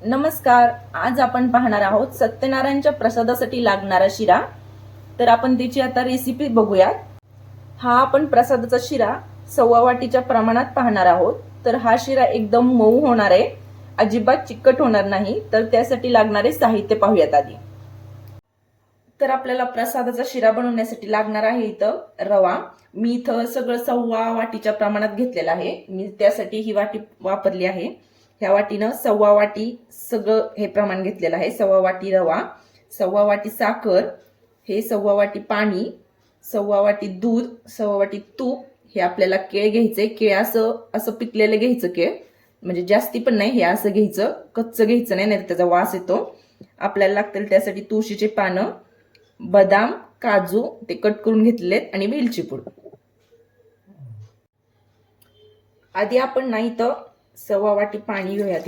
नमस्कार. आज आपण पाहणार आहोत सत्यनारायणच्या प्रसादासाठी लागणारा शिरा. तर आपण त्याची आता रेसिपी बघूयात. हा आपण प्रसादाचा शिरा 1.25 वाटीच्या प्रमाणात पाहणार आहोत. तर हा शिरा एकदम मऊ होणार आहे, अजिबात चिकट होणार नाही. तर त्यासाठी लागणारे साहित्य पाहूयात आधी. तर आपल्याला प्रसादाचा शिरा बनवण्यासाठी लागणार आहे इथं रवा. मी इथं सगळं 1.25 वाटीच्या प्रमाणात घेतलेला आहे. मी त्यासाठी ही वाटी वापरली आहे. ह्या वाटीनं 1.25 वाटी सगळं हे प्रमाण घेतलेलं आहे. 1.25 वाटी रवा, 1.25 वाटी साखर, हे 1.25 वाटी पाणी, 1.25 वाटी दूध, 1.25 वाटी तूप. हे आपल्याला केळ घ्यायचे. केळ असं पिकलेलं घ्यायचं. केळ म्हणजे जास्ती पण नाही, हे असं घ्यायचं, कच्चं घ्यायचं नाही, नाहीतर त्याचा वास येतो. आपल्याला लागतील त्यासाठी तुळशीचे पानं, बदाम, काजू ते कट करून घेतलेले आणि वेलची पूड. आधी आपण नाही तर 1.25 वाटी पाणी घेऊयात.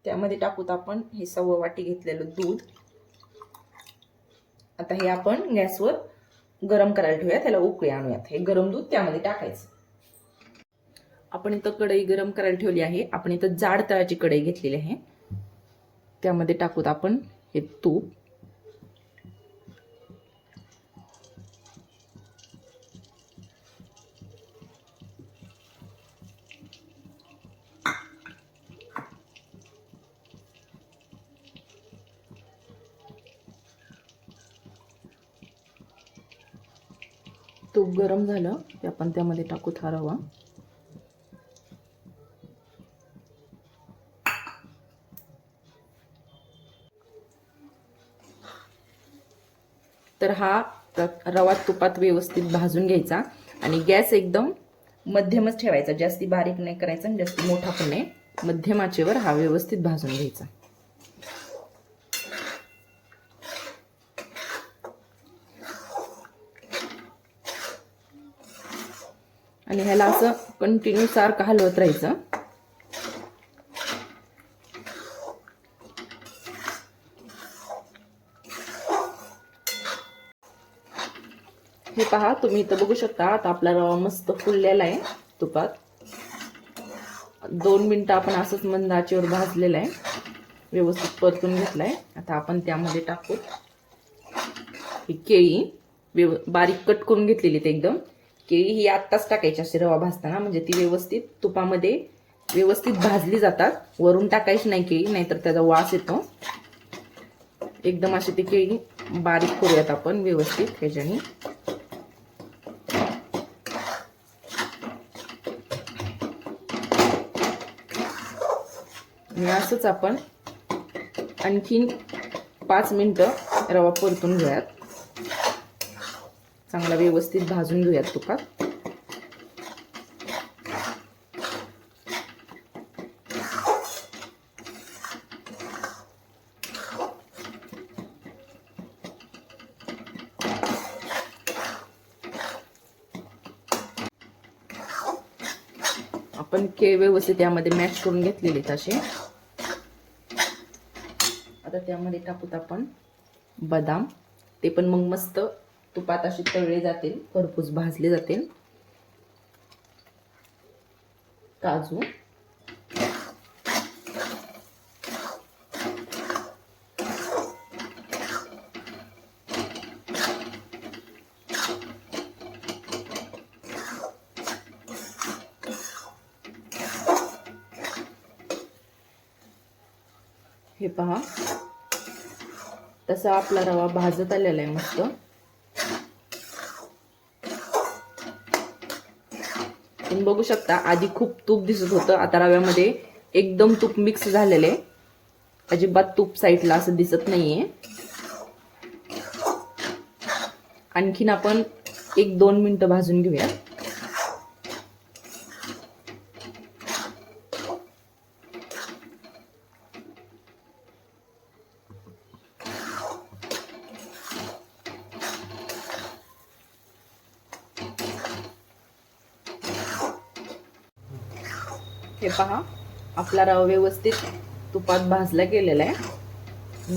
त्यामध्ये टाकूत आपण हे 1.25 वाटी घेतलेलं दूध. आता हे आपण गॅसवर गरम करायला ठेवूया. त्याला उकळी आणूयात. हे गरम दूध त्यामध्ये टाकायचं. आपण इथं कढई गरम करायला ठेवली आहे. आपण इथं जाड तळाची कढई घेतलेली आहे. त्यामध्ये टाकूत आपण हे तूप. तूप गरम झालं की आपण त्यामध्ये टाकू हा रवा. तर हा रवा तुपात व्यवस्थित भाजून घ्यायचा आणि गॅस एकदम मध्यमच ठेवायचा. जास्ती बारीक नाही करायचा आणि जास्ती मोठा पण नाही. मध्यम आचेवर हा व्यवस्थित भाजून घ्यायचा. आणि ह्याला असं कंटिन्यू सारखं हलवत राहायचं. हे पहा, तुम्ही इथं बघू शकता. आता आपला रवा मस्त फुललेला आहे तुपात. 2 मिनिटं आपण असंच मंद आचेवर भाजलेला आहे, व्यवस्थित परतून घेतलाय. आता आपण त्यामध्ये टाकू ही केळी बारीक कट करून घेतलेली. ते एकदम केळी ही आत्ताच टाकायची असते रवा भाजताना, म्हणजे ती व्यवस्थित तुपामध्ये व्यवस्थित भाजली जातात. वरून टाकायची नाही केळी, नाहीतर त्याचा वास येतो. एकदम अशी ती केळी बारीक करूयात आपण व्यवस्थित ह्याच्याने. आणि असंच आपण आणखीन 5 मिनिटं रवा परतून घेऊयात. चांगला व्यवस्थित भाजून घेऊयात तुपात. आपण केळ व्यवस्थित यामध्ये मॅश करून घेतलेले तसे. आता त्यामध्ये टाकूत आपण बदाम. ते पण मग मस्त तुपात असे तळले जातील, खरपूस भाजले जातील. काजू, हे पहा तसा आपला रवा भाजत आलेला आहे मस्त. तुम्ही बघू शकता, आधी खूप तूप दिसत होतं, आता रव्यामध्ये एकदम तूप मिक्स झालेले. अजिबात तूप साईडला असं दिसत नाहीये. आणखीन आपण 1-2 मिनिटं भाजून घेऊया. हे पहा, आपला रवा व्यवस्थित तुपात भाजला गेलेला आहे.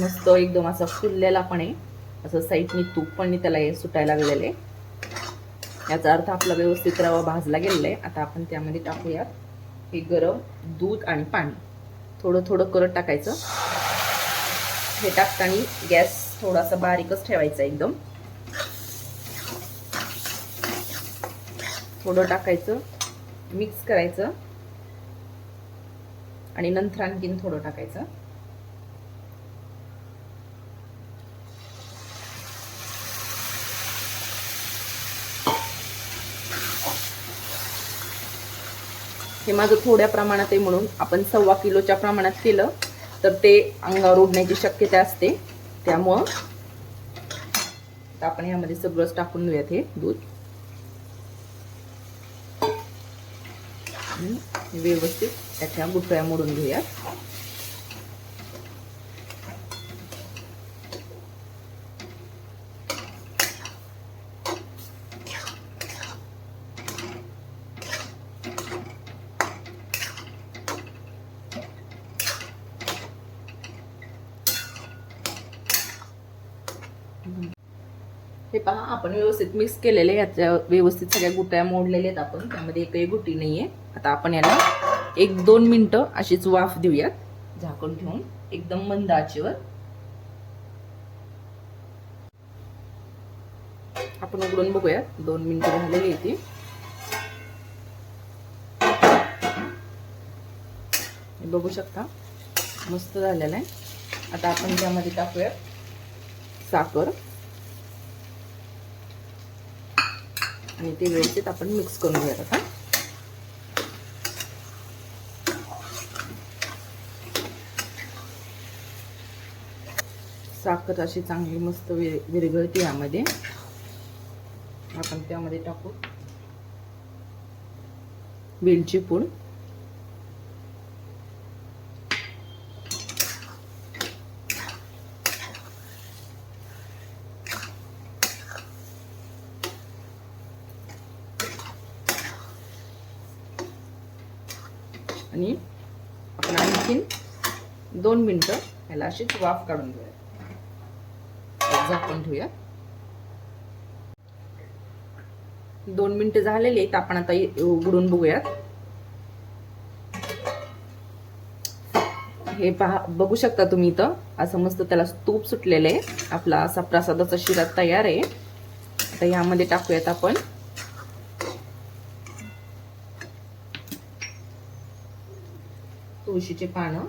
मस्त एकदम असा फुललेला पण आहे. असं साईडनी तूप पण त्याला सुटायला लागलेलं आहे. याचा अर्थ आपला व्यवस्थित रवा भाजला गेलेला आहे. आता आपण त्यामध्ये टाकूयात हे गरम दूध आणि पाणी. थोडं थोडं करत टाकायचं. हे टाकताना गॅस थोडासा बारीकच ठेवायचा एकदम. थोडं टाकायचं, मिक्स करायचं आणि नंतर आणखीन थोडं टाकायचं. हे माझं थोड्या प्रमाणात आहे म्हणून आपण 1.25 किलोच्या प्रमाणात केलं तर ते अंगावर उडण्याची शक्यता असते. त्यामुळं आपण यामध्ये सगळंच टाकून घेऊयात हे दूध. व्यवस्थित त्याच्या गुठळ्या मोडून घेऊयात. हे पहा, आपण व्यवस्थित मिक्स केलेले, याच्या व्यवस्थित सगळ्या गुठळ्या मोडलेल्या आहेत आपण. त्यामध्ये एकही गुटी नाहीये. आता आपण याला 1-2 मिनिटं अशीच वाफ देऊयात झाकण ठेवून एकदम मंद आचेवर. आपण उघडून बघूयात. 2 मिनिटं झालेली आहे. बघू शकता मस्त झालेलं आहे. आता आपण त्यामध्ये टाकूयात साखर आणि ते व्यवस्थित आपण मिक्स करून घेऊयात. आता साखर अशी चांगली मस्त विरघळते. यामध्ये आपण त्यामध्ये टाकू वेलची पूड, आणि आपण आणखीन 2 मिनिटं याला अशीच वाफ काढून घेऊया. झाकून ठेवूया. 2 मिनिटं झालेली आहेत. आपण आता उघडून बघूयात. हे पहा, बघू शकता तुम्ही इथं असं मस्त त्याला तूप सुटलेलं आहे. आपला असा प्रसादाचा शिरा तयार आहे. आता यामध्ये टाकूयात आपण तुळशीची पानं,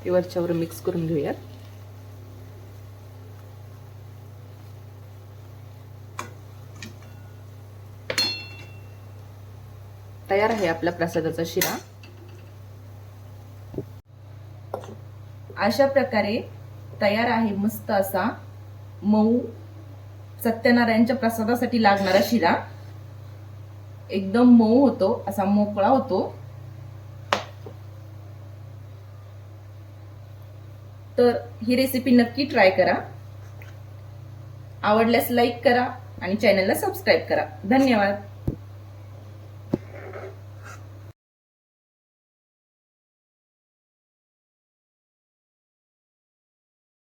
ते वरच्यावर मिक्स करून घेऊयात. तयार आहे आपला प्रसादाचा शिरा. अशा प्रकारे तयार आहे मस्त असा मऊ सत्यनारायणच्या प्रसादासाठी लागणारा शिरा. एकदम मऊ होतो, असा मोकळा होतो. तर ही रेसिपी नक्की ट्राय करा. आवडल्यास लाईक करा आणि चॅनलला सबस्क्राईब करा. धन्यवाद.